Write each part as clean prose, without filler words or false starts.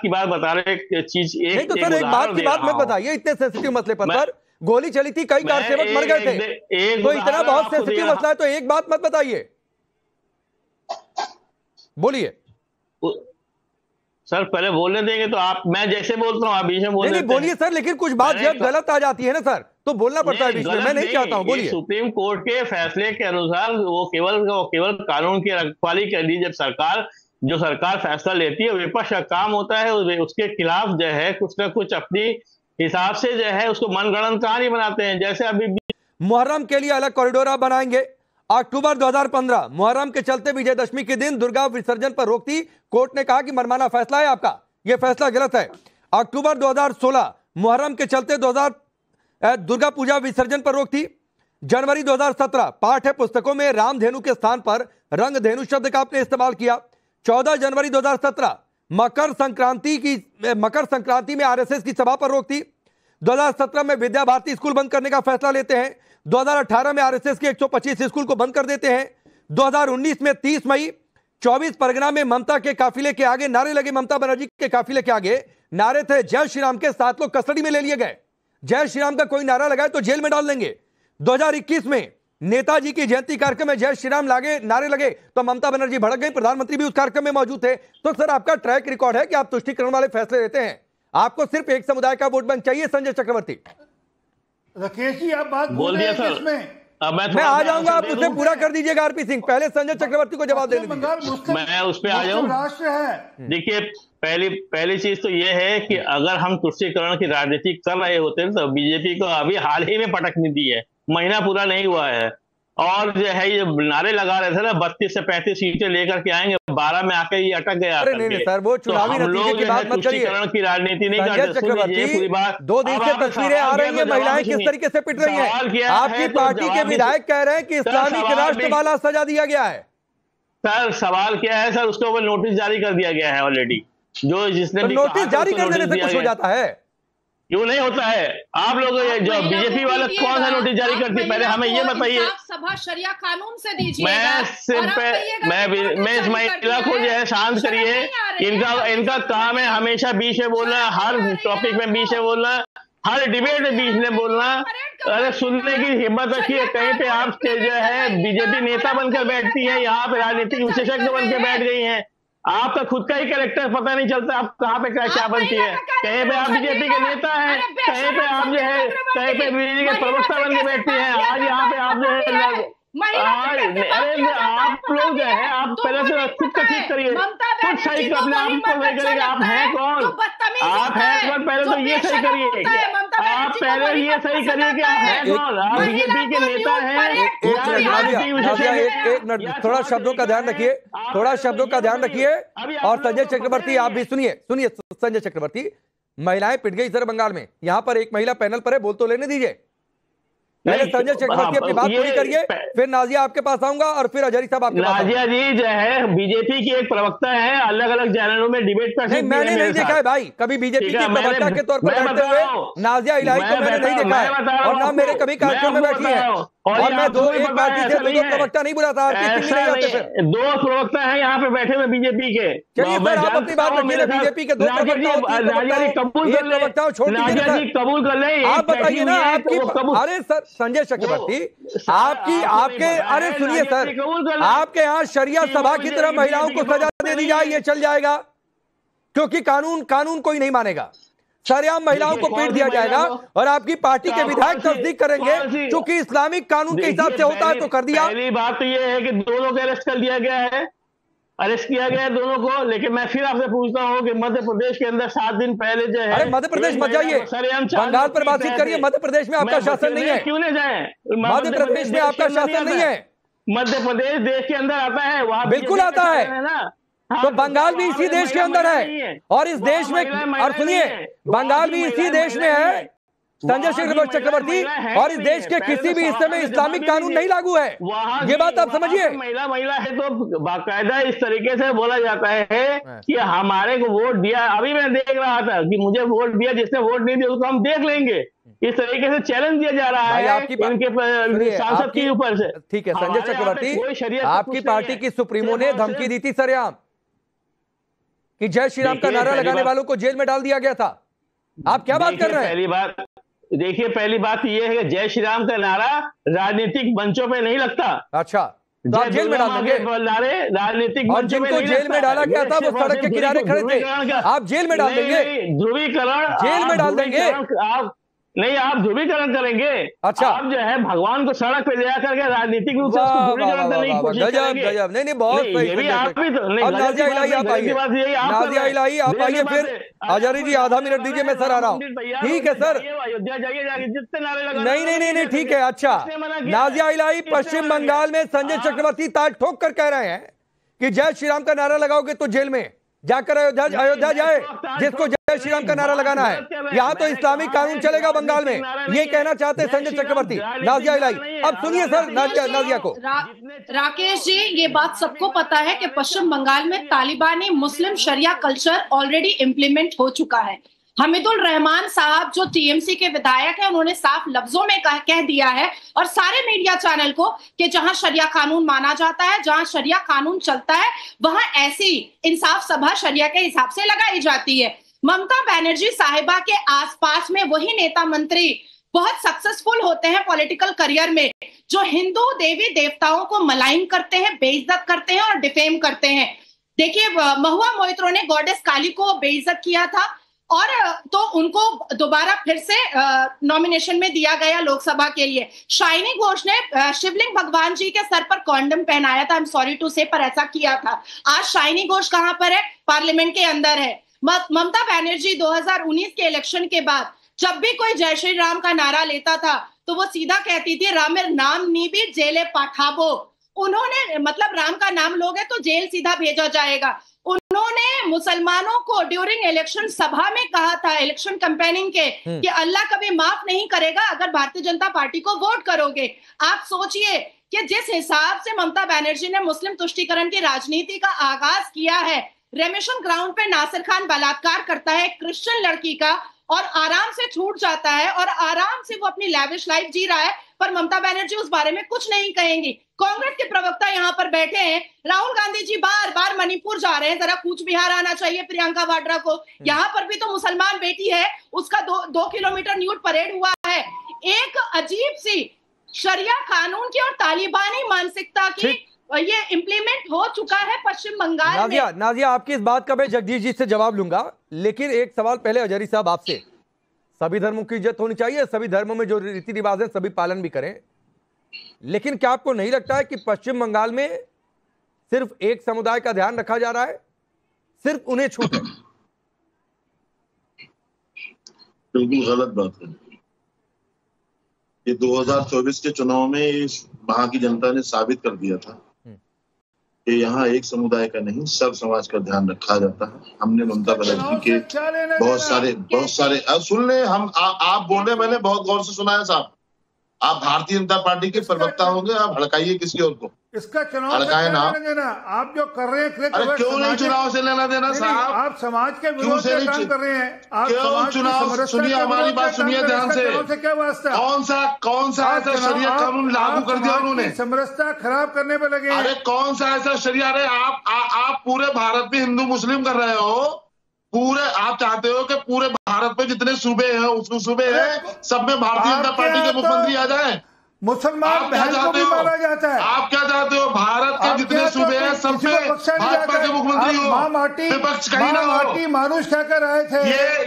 की बात बता रहे चीज नहीं तो सर एक बात की बात मत बताइए इतने सेंसिटिव मसले पर गोली चली थी, कई कार सेवक मर गए थे, तो इतना बहुत सेंसिटिव मसला है तो एक बात मत बताइए, बोलिए सर। पहले बोलने देंगे तो आप, मैं जैसे बोलता हूँ आप बीच में बोल नहीं बोलिए सर, लेकिन कुछ बात जब गलत आ जाती है ना सर तो बोलना पड़ता है बीच में, मैं नहीं चाहता हूँ, बोलिए। सुप्रीम कोर्ट के फैसले के अनुसार वो केवल कानून की रखवाली कर दी। जब सरकार फैसला लेती है, विपक्ष का काम होता है उसके खिलाफ जो है कुछ ना कुछ अपनी हिसाब से जो है उसको मनगढ़ंत कहानी बनाते हैं। जैसे अभी मुहर्रम के लिए अलग कॉरिडोर आप बनाएंगे, अक्टूबर 2015 मुहर्रम के चलते विजयदशमी के दिन दुर्गा विसर्जन पर रोक थी, कोर्ट ने कहा कि मनमाना फैसला है आपका, यह फैसला गलत है। अक्टूबर 2016 मुहर्रम के चलते दुर्गा पूजा विसर्जन पर रोक थी। जनवरी 2017 पाठ्य पुस्तकों में रामधेनु के स्थान पर रंगधेनु शब्द का आपने इस्तेमाल किया। 14 जनवरी 2017 मकर संक्रांति में आरएसएस की सभा पर रोक थी। 2017 में विद्या भारती स्कूल बंद करने का फैसला लेते हैं। 2018 में आरएसएस के 125 स्कूल को बंद कर देते हैं। 2019 में 30 मई 24 परगना में ममता के काफिले के आगे नारे लगे। ममता बनर्जी के काफिले के आगे नारे थे जय श्री राम के, 7 लोग कस्टडी में ले लिए गए। जय श्री राम का कोई नारा लगाए तो जेल में डाल देंगे। 2021 में नेताजी की जयंती कार्यक्रम में जय श्री राम नारे लगे तो ममता बनर्जी भड़क गई, प्रधानमंत्री भी उस कार्यक्रम में मौजूद थे। तो सर आपका ट्रैक रिकॉर्ड है कि आप तुष्टिकरण वाले फैसले लेते हैं, आपको सिर्फ एक समुदाय का वोट बैंक चाहिए। संजय चक्रवर्ती, राकेश जी आप बात बोल दिया सर, मैं आ जाऊंगा, आप उसे पूरा कर दीजिएगा। आरपी सिंह, पहले संजय चक्रवर्ती को जवाब देने दीजिए। मैं उस पर आ जाऊं। राष्ट्र है, देखिए पहली चीज तो यह है कि अगर हम तुष्टीकरण की राजनीति कर रहे होते तो बीजेपी को अभी हाल ही में पटकनी दी है, महीना पूरा नहीं हुआ है। और जो है ये नारे लगा रहे थे ना 32 से 35 सीटें लेकर के आएंगे, 12 में आके ये अटक गया। अरे नहीं सर, वो चुनावी नतीजे की बात मत करिए, तुष्टीकरण की राजनीति नहीं करते। पूरी बात 2 दिन से तस्वीरें आ रही है, महिलाएं किस तरीके से पिट रही हैं। आपकी पार्टी के विधायक कह रहे हैं कि इस्लामिक राष्ट्र वाला सजा दिया गया है। सर सवाल क्या है सर, उसके ऊपर नोटिस जारी कर दिया गया है ऑलरेडी। जिसने नोटिस जारी कर देने से कुछ हो जाता है? क्यों नहीं होता है? आप लोग जो बीजेपी वाले कौन सा नोटिस जारी करती है, पहले हमें ये बताइए। सभा शरिया कानून से दीजिए। मैं इस महिला को जो है शांत करिए। इनका काम है हमेशा बीच में बोलना, हर टॉपिक में बीच में बोलना, हर डिबेट में बीच में बोलना। अरे सुनने की हिम्मत रखिए। कहीं पे आप जो है बीजेपी नेता बनकर बैठती है, यहाँ पे राजनीतिक विशेषज्ञ बनकर बैठ गई हैं। आपका खुद का ही कैरेक्टर पता नहीं चलता, आप कहाँ पे क्या बनती है। कहीं पे आप बीजेपी के नेता हैं, कहीं पे आप जो है कहीं पे बीजेपी के प्रवक्ता बन के बैठती हैं। आज यहाँ पे आप जो है अरे आप लोग जो है आप पहले से खुद का ठीक करिए, खुद सही अपने आप को सही करिए। आप हैं कौन? आप हैं कौन? पहले तो ये सही करिए, आप पहले ये सही करिए कि आप हैं कौन। आप बीजेपी के नेता हैं। एक मिनट, थोड़ा शब्दों का ध्यान रखिए, थोड़ा शब्दों का ध्यान रखिए। और संजय चक्रवर्ती आप भी सुनिए संजय चक्रवर्ती, महिलाएं पिट गई सर बंगाल में, यहां पर एक महिला पैनल पर है, बोल तो लेने दीजिए। पहले संजय चक्रवर्ती अपनी बात पूरी करिए, फिर नाजिया आपके पास आऊंगा और फिर अजहरी साहब आपके पास। नाजिया जी जो है बीजेपी की एक प्रवक्ता है, अलग अलग चैनलों में डिबेट कर सकती है। मैंने नहीं देखा है भाई कभी बीजेपी की प्रवक्ता के तौर पर बैठते हुए नाजिया इलाही को मैंने नहीं देखा है, और ना मेरे कभी कार्यक्रम में बैठी है। और मैं एक पार्टी से दो प्रवक्ता नहीं बुलाता। 2 प्रवक्ता है यहाँ पे बैठे हुए बीजेपी के। चलिए सर आप अपनी बात रखिए, बीजेपी के 2 प्रवक्ता छोड़ दीजिए, कबूल कर ले। आप बताइए ना आपकी। अरे सर संजय चक्रवर्ती आपके अरे सुनिए सर, आपके यहाँ शरिया सभा की तरह महिलाओं को सजा दे दी जाए ये चल जाएगा? क्योंकि कानून कोई नहीं मानेगा, सरेआम महिलाओं को पीट दिया जाएगा और आपकी पार्टी के विधायक तस्दीक करेंगे क्योंकि इस्लामिक कानून के हिसाब से होता है तो कर दिया। पहली बात तो ये है कि दोनों को अरेस्ट कर दिया गया है, अरेस्ट किया गया है दोनों को। लेकिन मैं फिर आपसे पूछता हूँ कि मध्य प्रदेश के अंदर 7 दिन पहले जो है, अरे मध्य प्रदेश मत जाइए, बंगाल पर बातचीत करिए। मध्य प्रदेश में आपका शासन नहीं है। क्यों नहीं जाए? मध्य प्रदेश में आपका शासन नहीं है। मध्य प्रदेश देश के अंदर आता है, वहां बिल्कुल आता है ना। तो बंगाल भी इसी देश के अंदर है और इस देश में, और सुनिए बंगाल भी इसी देश में है संजय चक्रवर्ती, और इस देश के किसी भी हिस्से में इस्लामिक कानून नहीं लागू है, ये बात आप समझिए। महिला है तो बाकायदा इस तरीके से बोला जाता है कि हमारे को वोट दिया। अभी मैं देख रहा था कि मुझे वोट दिया, जिसने वोट नहीं दिया उसको हम देख लेंगे। इस तरीके से चैलेंज दिया जा रहा है इनके सांसद के ऊपर से। ठीक है संजय चक्रवर्ती, आपकी पार्टी की सुप्रीमो ने धमकी दी थी सरेआम कि जय श्री राम का नारा लगाने वालों को जेल में डाल दिया गया था। आप क्या बात कर रहे हैं? पहली बात यह है कि जय श्री राम का नारा राजनीतिक मंचों पे नहीं लगता। अच्छा, तो आप जेल में डाल देंगे? राजनीतिक और जिनको जेल में डाला गया था वो सड़क के किनारे खड़े थे, आप जेल में डाल देंगे? ध्रुवीकरण जेल में डाल देंगे? नहीं, आप ध्रुवीकरण करेंगे। अच्छा, आप जो है भगवान को सड़क पे ले करके राजनीतिक रूप से ध्रुवीकरण करने की कोशिश करेंगे। गजब, नहीं बहुत सही। अब नाजिया इलाही आप आइए, नाजिया इलाही आप आइए फिर। आजारी जी आधा मिनट दीजिए, मैं सर आ रहा हूँ। ठीक है सर, अयोध्या जाइए, जितने नारे लगा। नहीं ठीक है। अच्छा, नाजिया इलाही पश्चिम बंगाल में संजय चक्रवर्ती ताल ठोक कर कह रहे हैं कि जय श्री राम का नारा लगाओगे तो जेल में जाकर अयोध्या जाए जिसको जय श्री राम का नारा लगाना है। यहाँ तो इस्लामिक कानून चलेगा बंगाल में, ये कहना चाहते हैं संजय चक्रवर्ती। नाजिया इलाही, अब सुनिए सर नाजिया को। राकेश जी, ये बात सबको पता है कि पश्चिम बंगाल में तालिबानी मुस्लिम शरिया कल्चर ऑलरेडी इम्प्लीमेंट हो चुका है। हमीदुल रहमान साहब जो टीएमसी के विधायक हैं, उन्होंने साफ लफ्जों में कह दिया है और सारे मीडिया चैनल को कि जहां शरिया कानून माना जाता है, जहां शरिया कानून चलता है, वहां ऐसी इंसाफ सभा शरिया के हिसाब से लगाई जाती है। ममता बनर्जी साहिबा के आसपास में वही नेता मंत्री बहुत सक्सेसफुल होते हैं पॉलिटिकल करियर में, जो हिंदू देवी देवताओं को मलाइन करते हैं, बेइज्जत करते हैं और डिफेम करते हैं। देखिए, महुआ मोइत्रो ने गॉडेस काली को बेइज्जत किया था और तो उनको दोबारा फिर से नॉमिनेशन में दिया गया लोकसभा के लिए। शाइनी घोष ने शिवलिंग भगवान जी के सर पर कॉन्डम पहनाया था, आई एम सॉरी टू से, पर ऐसा किया था। आज शाइनी घोष कहां पर है? पार्लियामेंट के अंदर है। ममता बनर्जी 2019 के इलेक्शन के बाद जब भी कोई जय श्री राम का नारा लेता था तो वो सीधा कहती थी रामेर नाम नी भी जेले पाठाबो। उन्होंने मतलब राम का नाम लोगे तो जेल सीधा भेजा जाएगा। उन्होंने मुसलमानों को ड्यूरिंग इलेक्शन सभा में कहा था, इलेक्शन कैंपेनिंग के, कि अल्लाह कभी माफ नहीं करेगा अगर भारतीय जनता पार्टी को वोट करोगे। आप सोचिए कि जिस हिसाब से ममता बनर्जी ने मुस्लिम तुष्टीकरण की राजनीति का आगाज किया है, रेमिशन ग्राउंड पे नासिर खान बलात्कार करता है क्रिश्चियन लड़की का और आराम से छूट जाता है और आराम से वो अपनी लैविश लाइफ जी रहा है, पर ममता बनर्जी उस बारे में कुछ नहीं कहेंगी। कांग्रेस के प्रवक्ता यहाँ पर बैठे हैं, राहुल गांधी जी बार बार मणिपुर जा रहे हैं, जरा कूच बिहार आना चाहिए प्रियंका वाड्रा को। यहाँ पर भी तो मुसलमान बेटी है, उसका 2 किलोमीटर न्यूड परेड हुआ है। एक अजीब सी शरिया कानून की और तालिबानी मानसिकता की ये इम्प्लीमेंट हो चुका है पश्चिम बंगाल में। नाजिया, आपकी इस बात का मैं जगदीश जी से जवाब लूंगा, लेकिन एक सवाल पहले अजहरी साहब आपसे। सभी धर्मों की इज्जत होनी चाहिए, सभी धर्मों में जो रीति रिवाज है सभी पालन भी करें, लेकिन क्या आपको नहीं लगता है कि पश्चिम बंगाल में सिर्फ एक समुदाय का ध्यान रखा जा रहा है, सिर्फ उन्हें छूट है? बिल्कुल गलत बात है। ये 2024 के चुनाव में वहां की जनता ने साबित कर दिया था कि यहाँ एक समुदाय का नहीं सब समाज का ध्यान रखा जाता है। हमने ममता बनर्जी के बहुत सारे अब सुन ले, हम आप बोल रहे, मैंने बहुत गौर से सुना है साहब। आप भारतीय जनता पार्टी के प्रवक्ता होंगे, आप भड़काइए किसी और को, इसका चुनाव से लेना देना आप जो कर रहे हैं। अरे क्यों नहीं चुनाव से लेना देना साहब? आप समाज के विरोध में काम कर रहे हैं। आप क्यों चुनाव? सुनिए हमारी बात, सुनिए ध्यान से। क्या वास्ता? कौन सा ऐसा शरिया कानून लागू कर दिया उन्होंने? समरसता खराब करने पे लगे। अरे कौन सा ऐसा शरिया? अरे आप पूरे भारत में हिंदू मुस्लिम कर रहे हो। पूरे आप चाहते हो कि पूरे भारत में जितने सूबे हैं उसको सूबे हैं सब में भारतीय जनता पार्टी के मुख्यमंत्री आ जाए। मुसलमान बहन को भी माना जाता है। आप क्या चाहते हो? भारत के जितने सूबे हैं सब में भाजपा के मुख्यमंत्री हो, विपक्ष कहीं ना हो। मानुष कहकर आए थे।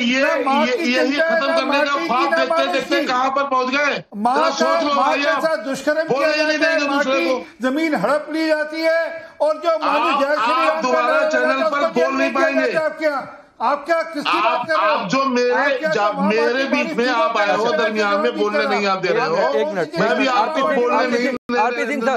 यही खत्म करने का ख्वाब देखते देखते कहाँ पर पहुंच गए? सोच लो भाई, दुष्कर्म किया जाता है, जमीन हड़प ली जाती है और जो मानुष आप दोबारा चैनल पर बोल नहीं पाएंगे। आप क्या किसकी बात कर रहे हो? आप जो मेरे बीच में आप आए हो, दरमियान में बोलने नहीं आप दे रहे हो। एक मिनट, मैं भी आपको बोलने नहीं। RP Singh sir,